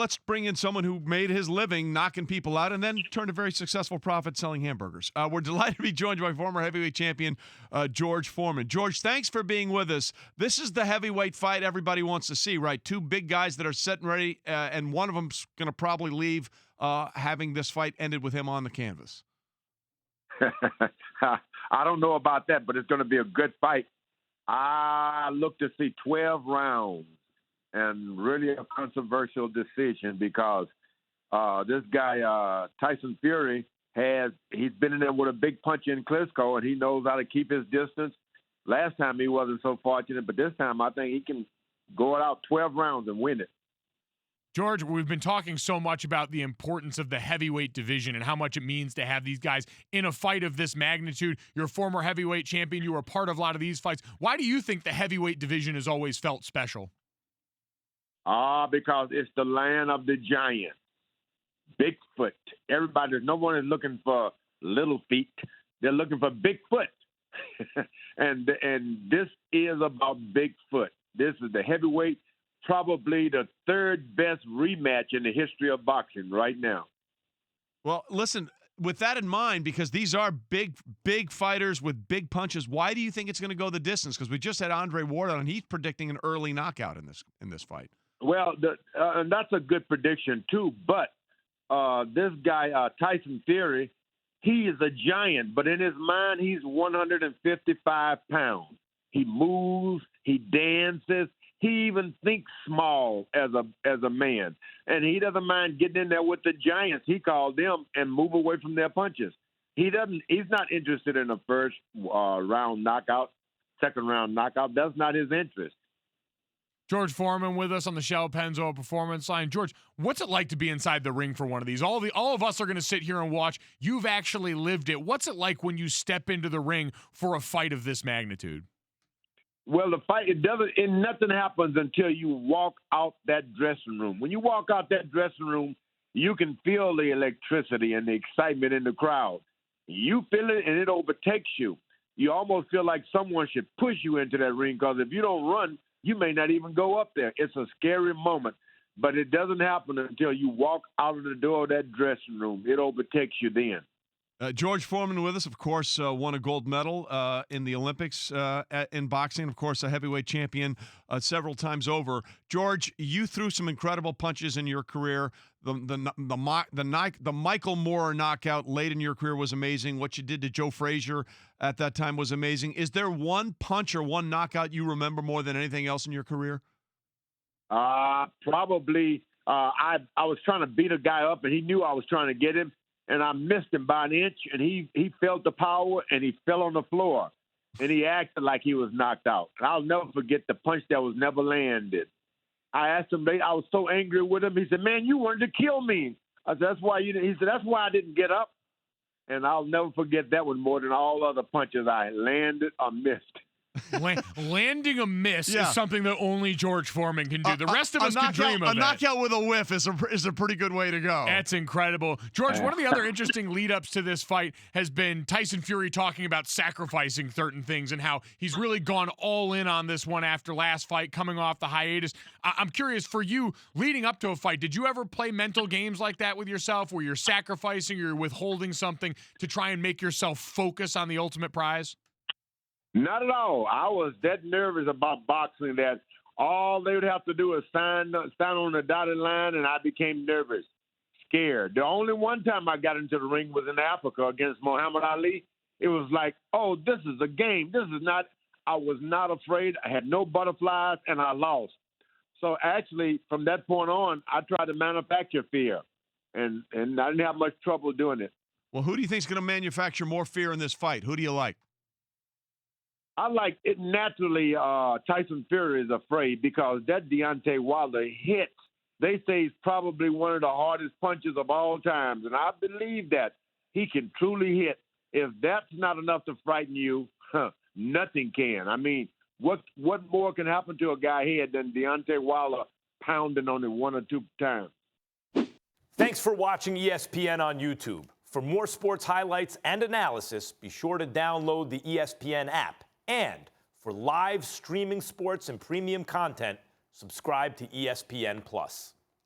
Let's bring in someone who made his living knocking people out and then turned a very successful profit selling hamburgers. We're delighted to be joined by former heavyweight champion George Foreman. George, thanks for being with us. This is the heavyweight fight everybody wants to see, right? Two big guys that are set and ready, and one of them's going to probably leave having this fight ended with him on the canvas. I don't know about that, but it's going to be a good fight. I look to see 12 rounds. And really a controversial decision because this guy, Tyson Fury, he's been in there with a big punch in Klitschko, and he knows how to keep his distance. Last time he wasn't so fortunate, but this time I think he can go out 12 rounds and win it. George, we've been talking so much about the importance of the heavyweight division and how much it means to have these guys in a fight of this magnitude. You're a former heavyweight champion. You were a part of a lot of these fights. Why do you think the heavyweight division has always felt special? Because it's the land of the giant. Bigfoot. No one is looking for little feet. They're looking for Bigfoot. and this is about Bigfoot. This is the heavyweight, probably the third best rematch in the history of boxing right now. Well, listen, with that in mind, because these are big fighters with big punches, why do you think it's going to go the distance? Because we just had Andre Ward on, and he's predicting an early knockout in this fight. Well, and that's a good prediction, too. But this guy, Tyson Fury, he is a giant. But in his mind, he's 155 pounds. He moves. He dances. He even thinks small as a man. And he doesn't mind getting in there with the giants, he called them, and move away from their punches. He's not interested in a first round knockout, second round knockout. That's not his interest. George Foreman with us on the Shell Pennzoil Performance Line. George, what's it like to be inside the ring for one of these? All of us are going to sit here and watch. You've actually lived it. What's it like when you step into the ring for a fight of this magnitude? Well, the fight, nothing happens until you walk out that dressing room. When you walk out that dressing room, you can feel the electricity and the excitement in the crowd. You feel it, and it overtakes you. You almost feel like someone should push you into that ring, because if you don't run, you may not even go up there. It's a scary moment, but it doesn't happen until you walk out of the door of that dressing room. It overtakes you then. George Foreman with us, of course, won a gold medal in the Olympics in boxing. Of course, a heavyweight champion several times over. George, you threw some incredible punches in your career. The Michael Moore knockout late in your career was amazing. What you did to Joe Frazier at that time was amazing. Is there one punch or one knockout you remember more than anything else in your career? Probably. I was trying to beat a guy up, and he knew I was trying to get him. And I missed him by an inch, and he felt the power, and he fell on the floor. And he acted like he was knocked out. And I'll never forget the punch that was never landed. I asked him, I was so angry with him. He said, "Man, you wanted to kill me." I said, "That's why you didn't." He said, "That's why I didn't get up." And I'll never forget that one more than all other punches I landed or missed. Landing a miss is something that only George Foreman can do. The rest of us can dream of it. A knockout with a whiff is a pretty good way to go. That's incredible. George, one of the other interesting lead-ups to this fight has been Tyson Fury talking about sacrificing certain things and how he's really gone all in on this one after last fight, coming off the hiatus. I'm curious, for you, leading up to a fight, did you ever play mental games like that with yourself where you're sacrificing or you're withholding something to try and make yourself focus on the ultimate prize? Not at all. I was that nervous about boxing that all they would have to do is stand on the dotted line, and I became nervous, scared. The only one time I got into the ring was in Africa against Muhammad Ali. It was like, oh, this is a game. I was not afraid. I had no butterflies, and I lost. So actually, from that point on, I tried to manufacture fear, and I didn't have much trouble doing it. Well, who do you think is going to manufacture more fear in this fight? Who do you like? I like it naturally. Tyson Fury is afraid because that Deontay Wilder hits. They say he's probably one of the hardest punches of all times, and I believe that he can truly hit. If that's not enough to frighten you, nothing can. I mean, what more can happen to a guy head than Deontay Wilder pounding on it one or two times? Thanks for watching ESPN on YouTube. For more sports highlights and analysis, be sure to download the ESPN app. And for live streaming sports and premium content, subscribe to ESPN+.